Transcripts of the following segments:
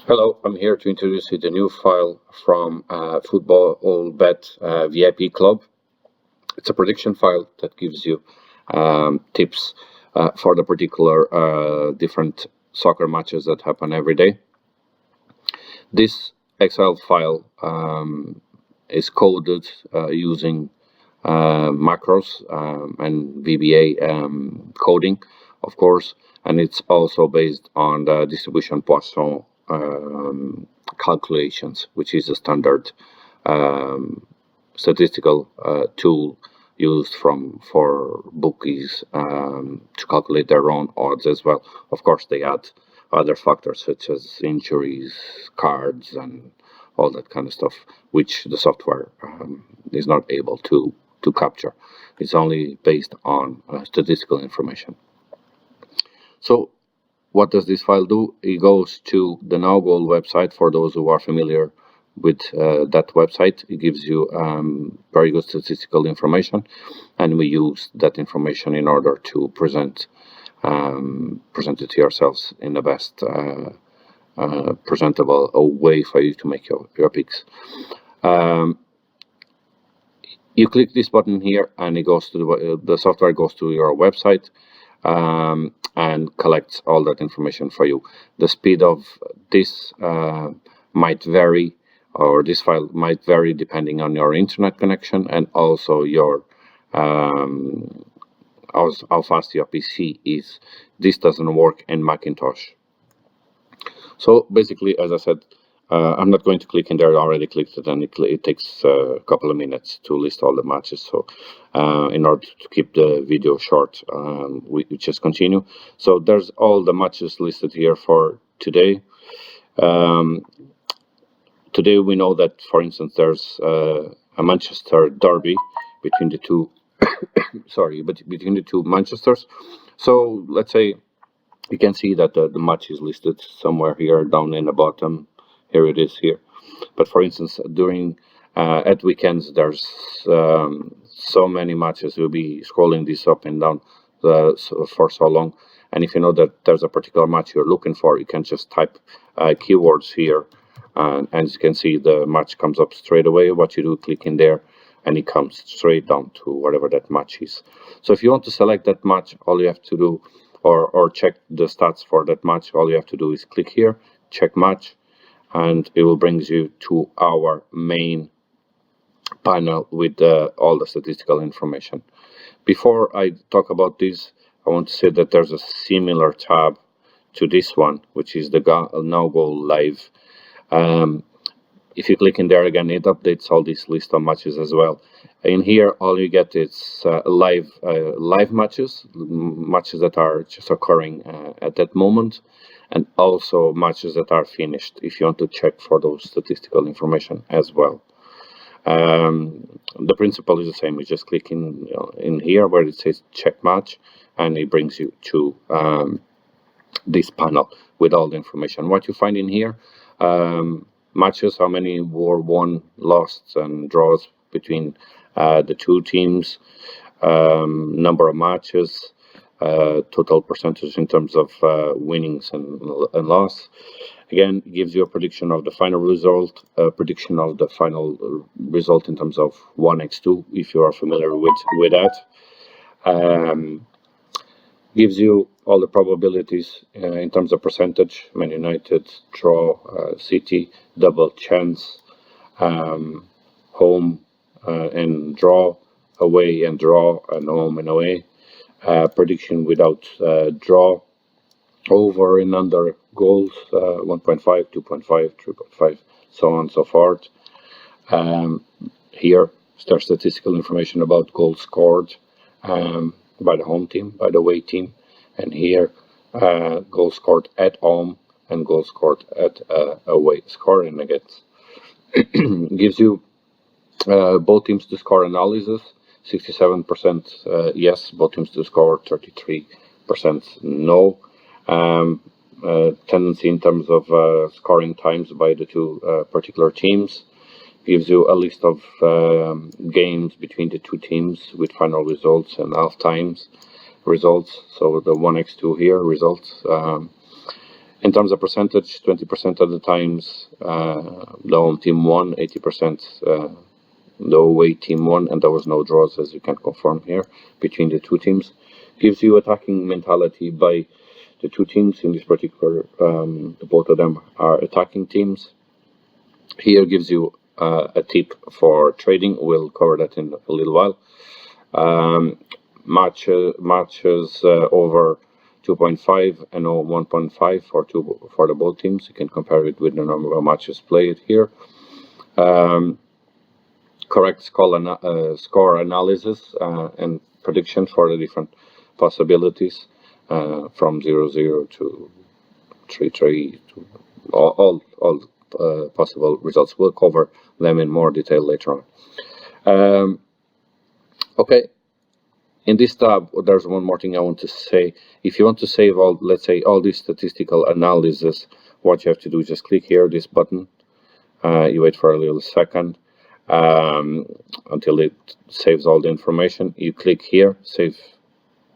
Hello, I'm here to introduce you the new file from Football All Bet VIP Club. It's a prediction file that gives you tips for the particular different soccer matches that happen every day. This Excel file is coded using macros and VBA coding, of course, and it's also based on the distribution Poisson calculations, which is a standard statistical tool used for bookies to calculate their own odds as well. Of course, they add other factors such as injuries, cards, and all that kind of stuff, which the software is not able to capture. It's only based on statistical information. So what does this file do? It goes to the NowGoal website. For those who are familiar with that website, it gives you very good statistical information, and we use that information in order to present it to yourselves in the best presentable way for you to make your picks. You click this button here, and it goes to the software goes to your website and collects all that information for you. The speed of this might vary, or this file might vary depending on your internet connection and also your how fast your PC is. This doesn't work in Macintosh. So basically, as I said, I'm not going to click in there. I already clicked it, and it takes a couple of minutes to list all the matches. So in order to keep the video short, we just continue. So there's all the matches listed here for today. Today we know that, for instance, there's a Manchester derby between the two between the two Manchesters. So let's say you can see that the match is listed somewhere here down in the bottom. Here it is here. But for instance, during at weekends, there's so many matches. You'll be scrolling this up and down for so long. And if you know that there's a particular match you're looking for, you can just type keywords here. And as you can see, the match comes up straight away. What you do, click in there, and it comes straight down to whatever that match is. So if you want to select that match, all you have to do, or check the stats for that match, all you have to do is click here, check match, and it will bring you to our main panel with all the statistical information. Before I talk about this, I want to say that there's a similar tab to this one, which is the NowGoal Live. If you click in there again, it updates all these list of matches as well. In here, all you get is live matches that are just occurring at that moment, and also matches that are finished, if you want to check for those statistical information as well. The principle is the same. You just click in here where it says check match, and it brings you to this panel with all the information. What you find in here, matches, how many were won, lost, and draws between the two teams, number of matches, total percentage in terms of winnings and loss. Again, gives you a prediction of the final result, a prediction of the final result in terms of 1x2, if you are familiar with that. Gives you all the probabilities in terms of percentage: Man United, draw, City, double chance, home and draw, away and draw, and home and away. Prediction without draw, over and under goals, 1.5, 2.5, 3.5, so on and so forth. Here, there's statistical information about goals scored by the home team, by the away team, and here goals scored at home and goals scored at away, scoring against. Gives you both teams to score analysis, 67% yes, both teams to score, 33% no. Tendency in terms of scoring times by the two particular teams. Gives you a list of games between the two teams with final results and half times results. So the 1x2 here results. In terms of percentage, 20% of the times the home team won, 80% the away team won, and there was no draws, as you can confirm here, between the two teams. Gives you attacking mentality by the two teams. In this particular, both of them are attacking teams. Here gives you a tip for trading. We'll cover that in a little while. Matches over 2.5 and 1.5 for the both teams. You can compare it with the number of matches played here. Correct score analysis and prediction for the different possibilities from 0-0 to 3-3 to all possible results. We'll cover them in more detail later on. Okay. In this tab, there's one more thing I want to say. If you want to save all, let's say, all these statistical analysis, what you have to do is just click here, this button. You wait for a little second until it saves all the information. You click here, Save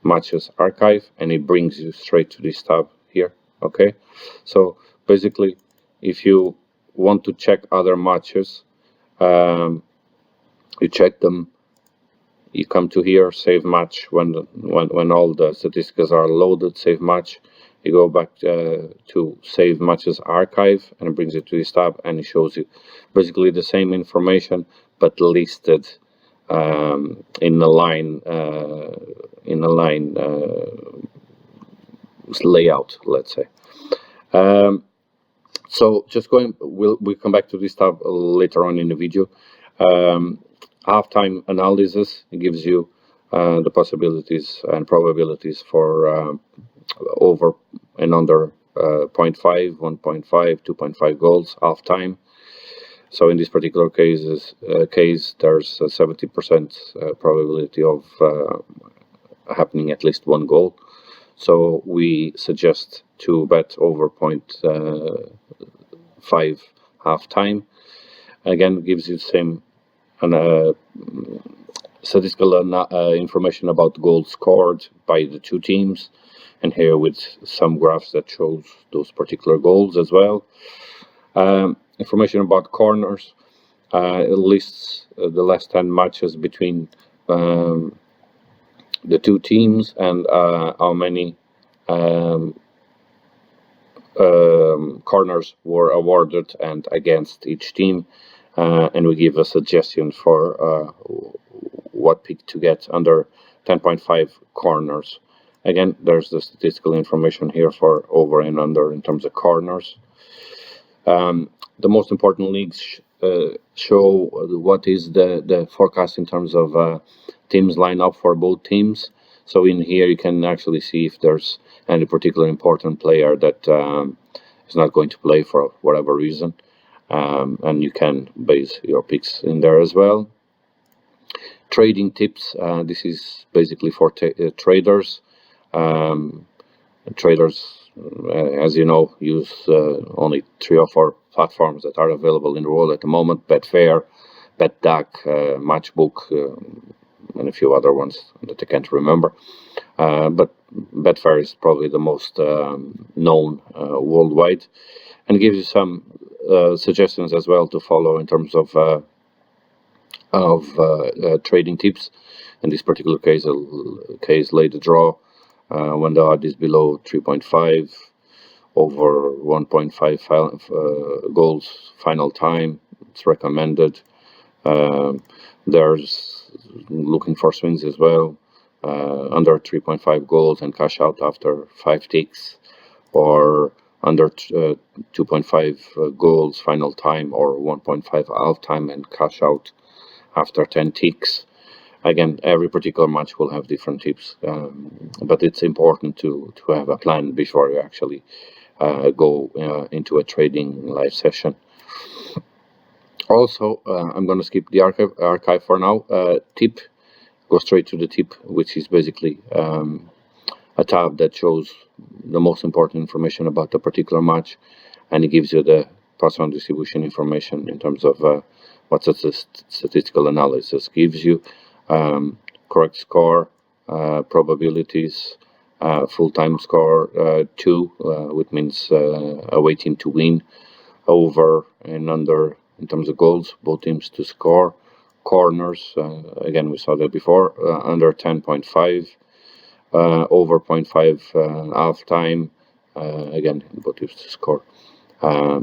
Matches Archive, and it brings you straight to this tab here. Okay, so basically, if you want to check other matches, you check them. You come to here, save match. When all the statistics are loaded, save match. You go back to save matches archive, and it brings you to this tab, and it shows you basically the same information but listed in a line layout, let's say. So just we'll come back to this tab later on in the video. Halftime analysis, it gives you the possibilities and probabilities for over and under 0.5, 1.5, 2.5 goals halftime. So in this particular case, there's a 70% probability of happening at least one goal. So we suggest to bet over 0.5 halftime. Again, gives you the same statistical information about goals scored by the two teams, and here with some graphs that shows those particular goals as well. Information about corners. It lists the last 10 matches between the two teams and how many corners were awarded and against each team. And we give a suggestion for what pick to get under 10.5 corners. Again, there's the statistical information here for over and under in terms of corners. The most important leagues show what is the forecast in terms of teams line up for both teams. So in here you can actually see if there's any particular important player that is not going to play for whatever reason. And you can base your picks in there as well. Trading tips. This is basically for traders. Traders, as you know, use only 3 or 4 platforms that are available in the world at the moment: Betfair, BetDAC, Matchbook, and a few other ones that I can't remember. But Betfair is probably the most known worldwide, and gives you some suggestions as well to follow in terms of trading tips. In this particular case, lay the draw when the odd is below 3.5, over 1.5 goals final time. It's recommended. There's looking for swings as well, under 3.5 goals and cash out after 5 ticks, or under 2.5 goals final time, or 1.5 half time and cash out after 10 ticks. Again, every particular match will have different tips, but it's important to have a plan before you actually go into a trading live session. Also, I'm going to skip the archive for now. Tip, go straight to the tip, which is basically a tab that shows the most important information about a particular match, and it gives you the Poisson distribution information in terms of what statistical analysis gives you. Correct score, probabilities, full time score 2, which means awaiting to win, over and under in terms of goals, both teams to score. Corners, again we saw that before, under 10.5, over 0.5 half time, again both teams to score.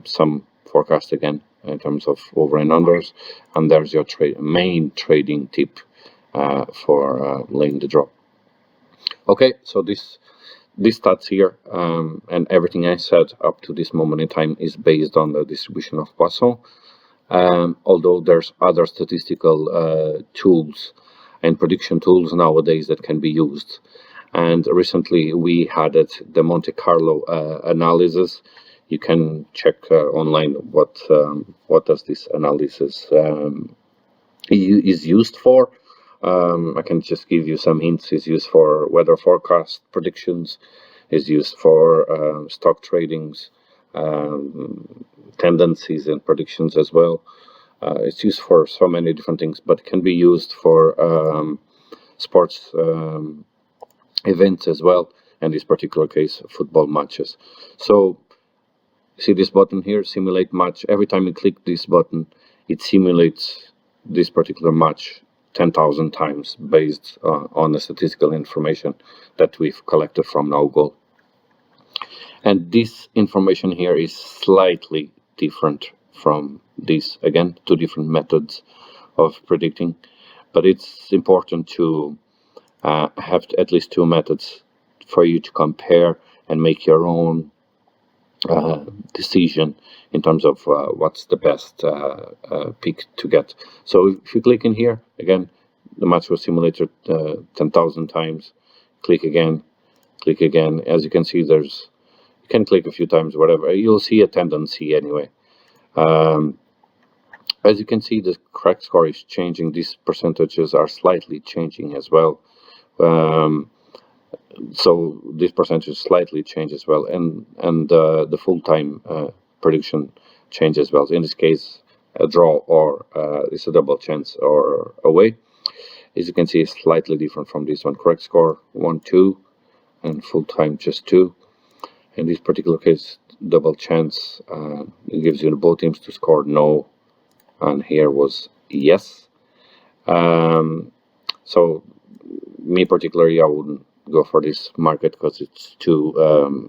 Some forecast again in terms of over and unders, and there's your main trading tip for laying the draw. Okay, so these stats here and everything I said up to this moment in time is based on the distribution of Poisson, although there's other statistical tools and prediction tools nowadays that can be used. And recently we added the Monte Carlo analysis. You can check online what does this analysis is used for. I can just give you some hints. It's used for weather forecast predictions, is used for stock tradings, tendencies and predictions as well. It's used for so many different things, but it can be used for sports events as well, in this particular case football matches. So see this button here, simulate match. Every time you click this button, it simulates this particular match 10,000 times based on the statistical information that we've collected from NowGoal. And this information here is slightly different from this. Again, two different methods of predicting, but it's important to have at least two methods for you to compare and make your own decision in terms of what's the best pick to get. So if you click in here, again, the match was simulated 10,000 times. Click again, click again. As you can see, you can click a few times, whatever. You'll see a tendency anyway. As you can see, the correct score is changing. These percentages are slightly changing as well. So this percentage slightly change as well, and the full-time prediction change as well. In this case, a draw or it's a double chance or away. As you can see, it's slightly different from this one. Correct score 1, 2, and full-time just 2. In this particular case, double chance it gives you both teams to score no, and here was yes. So me particularly, I wouldn't go for this market because it's too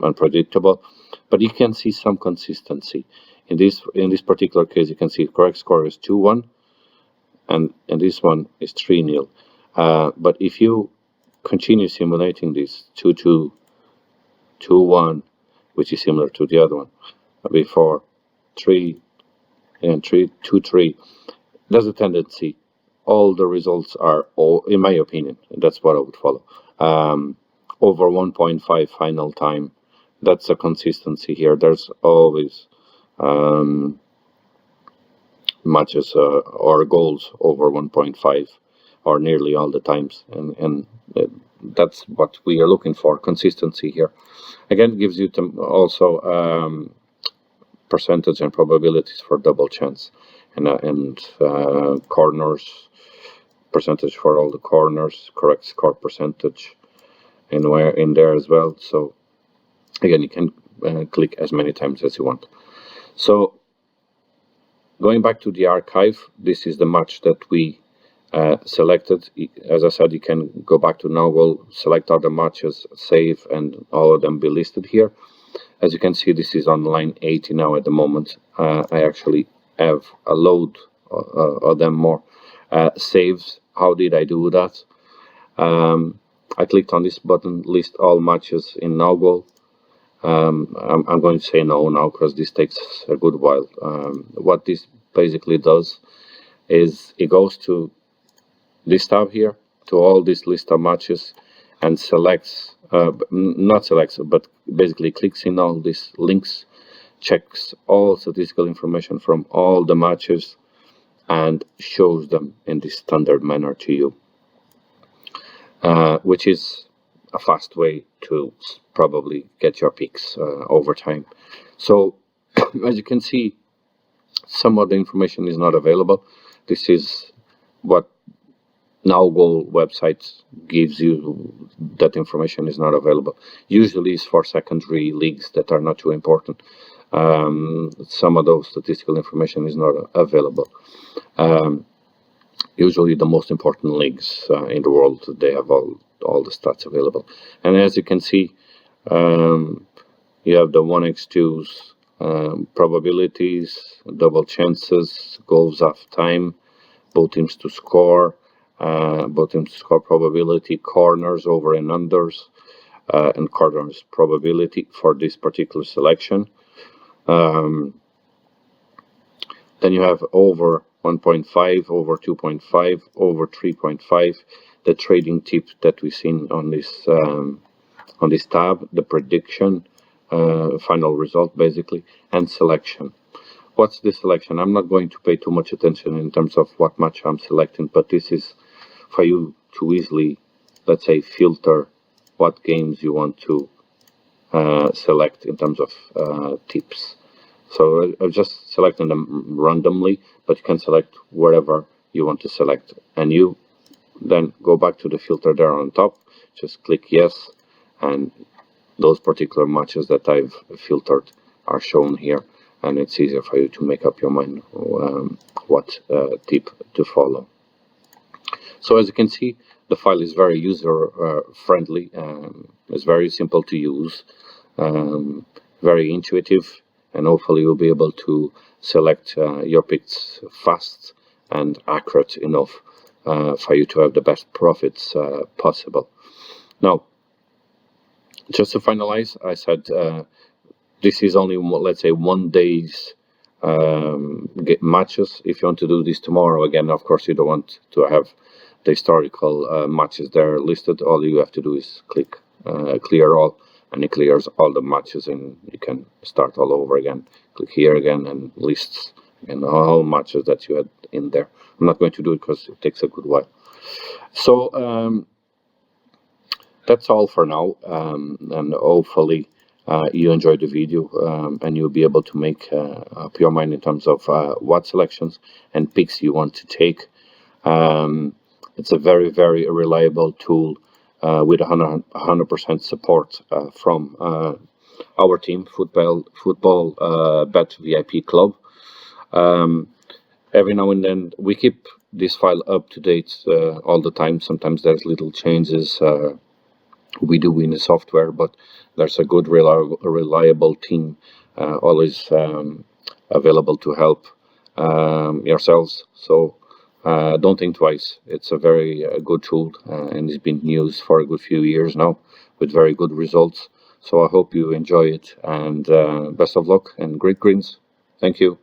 unpredictable, but you can see some consistency in this particular case. You can see correct score is 2-1, and this one is 3-0. But if you continue simulating this 2-2, 2-1, which is similar to the other one before, 3 and 3, 2-3, there's a tendency. All the results are, in my opinion, that's what I would follow. Over 1.5 final time. That's a consistency here. There's always matches or goals over 1.5 or nearly all the times, and that's what we are looking for, consistency here. Again, gives you also percentage and probabilities for double chance, and corners, percentage for all the corners, correct score percentage in there as well. So again, you can click as many times as you want. So going back to the archive, this is the match that we selected. As I said, you can go back to NowGoal, select other matches, save, and all of them be listed here. As you can see, this is on line 80 now at the moment. I actually have a load of them more saves. How did I do that? I clicked on this button, list all matches in NowGoal. I'm going to say no now because this takes a good while. What this basically does is it goes to this tab here, to all this list of matches, and selects, not selects, but basically clicks in all these links, checks all statistical information from all the matches, and shows them in this standard manner to you, which is a fast way to probably get your picks over time. So as you can see, some of the information is not available. This is what NowGoal website gives you that information is not available. Usually it's for secondary leagues that are not too important. Some of those statistical information is not available. Usually the most important leagues in the world, they have all the stats available. And as you can see, you have the 1x2s, probabilities, double chances, goals off time, both teams to score, probability, corners, over and unders, and corners probability for this particular selection. Then you have over 1.5, over 2.5, over 3.5, the trading tip that we've seen on this tab, the prediction, final result basically, and selection. What's the selection? I'm not going to pay too much attention in terms of what match I'm selecting, but this is for you to easily, let's say, filter what games you want to select in terms of tips. So I'm just selecting them randomly, but you can select wherever you want to select. And you then go back to the filter there on top, just click yes, and those particular matches that I've filtered are shown here, and it's easier for you to make up your mind what tip to follow. So as you can see, the file is very user friendly, it's very simple to use, very intuitive, and hopefully you'll be able to select your picks fast and accurate enough for you to have the best profits possible. Now, just to finalize, I said this is only, let's say, 1 day's matches. If you want to do this tomorrow, again, of course, you don't want to have the historical matches there listed. All you have to do is click clear all, and it clears all the matches, and you can start all over again. Click here again and lists and all matches that you had in there. I'm not going to do it because it takes a good while. So that's all for now, and hopefully you enjoyed the video, and you'll be able to make up your mind in terms of what selections and picks you want to take. It's a very, very reliable tool with 100% support from our team, Football Bet VIP Club. Every now and then we keep this file up to date all the time. Sometimes there's little changes we do in the software, but there's a good reliable team always available to help yourselves. So don't think twice. It's a very good tool, and it's been used for a good few years now with very good results. So I hope you enjoy it, and best of luck and great greens. Thank you.